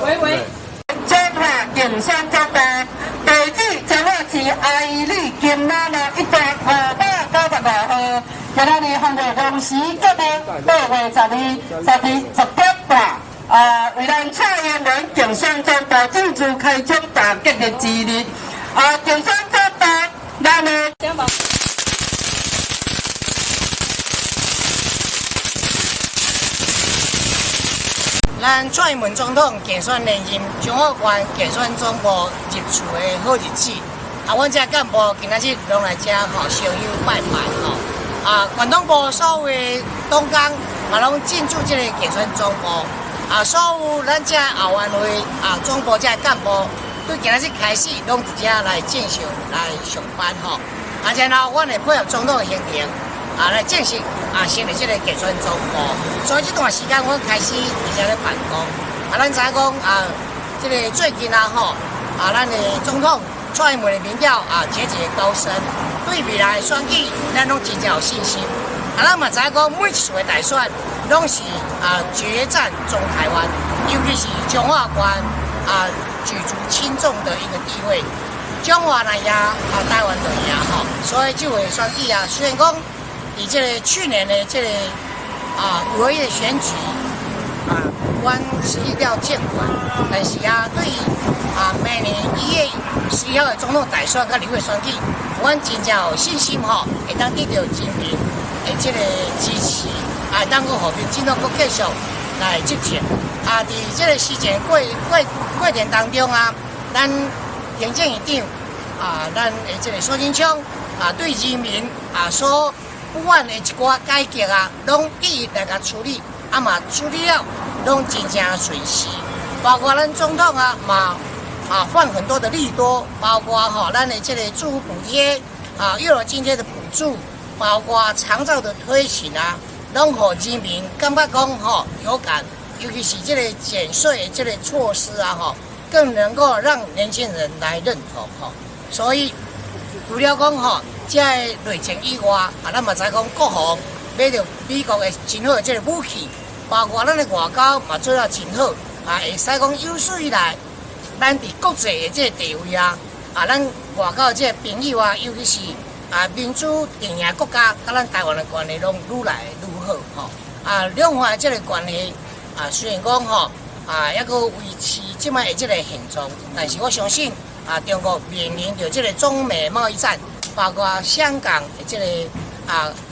喂。中华竞选总部地址：彰化市阿姨里金马路1段595号。今仔日烘焙公司决定8月10点半，为咱蔡英文竞选总部正式开张大吉的之日。竞选总部咱的。咱蔡英文总统竞选连任彰化县竞选总部入厝的好日子，阮这干部今仔日拢来这烧香拜拜县党部所有的党工嘛拢进驻这个竞选总部，所有咱这后援会总部这干部，对今仔日开始拢直接来正常来上班然后阮会配合总统的行程。来正式成立这个竞选总部，所以这段时间我开始伫遮咧办公。咱知影讲这个最近咱的总统蔡英文的民调节节高升，对未来选举咱拢真正有信心。咱嘛知影讲每一次的大选拢是决战中台湾，尤其是彰化县举足轻重的一个地位。彰化来赢台湾就赢所以这回选举虽然讲。以这个去年的这个5月的选举阮是一定要监管，但是对于明年1月11号的总统大选跟立委选举，阮真正有信心会当得到人民的这个支持，当个和平进党继续来执政。伫这个时间过程当中咱行政院长咱的这个苏贞昌对人民所不管的一寡改革拢一一来甲处理，嘛处理了，拢真正顺利。包括咱总统嘛放很多的利多，包括咱的这个住户补贴幼儿津贴的补助，包括长照的推行拢互人民感觉讲有感，尤其是这个减税的这个措施更能够让年轻人来认同所以除了讲这内政以外，咱嘛知讲国防买到美国的真好的这个武器，包括咱的外交嘛做了真好，会使讲有史以来，咱伫国际的这个地位咱外交的这个朋友尤其是民主阵营国家，甲咱台湾的关系拢愈来愈好两岸的这个关系虽然讲还阁维持即摆的这个现状，但是我相信中国面临着这个中美贸易战。包括香港的这个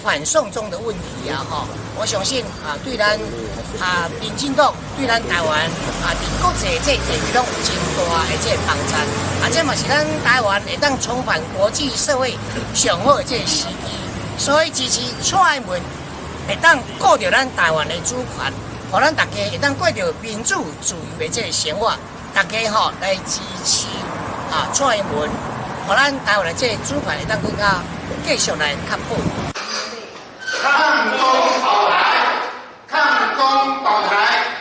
反送中的问题我相信对咱民进党对咱台湾伫国际这地位拢有真大的这个帮助这嘛是咱台湾会当重返国际社会上好的这个时机，所以支持蔡英文会当顾着咱台湾的主权，互咱大家会当过着民主自由的这个生活，大家来支持蔡英文。互咱台湾的这个主权会当更加继续来确保。抗中保台，抗中保台。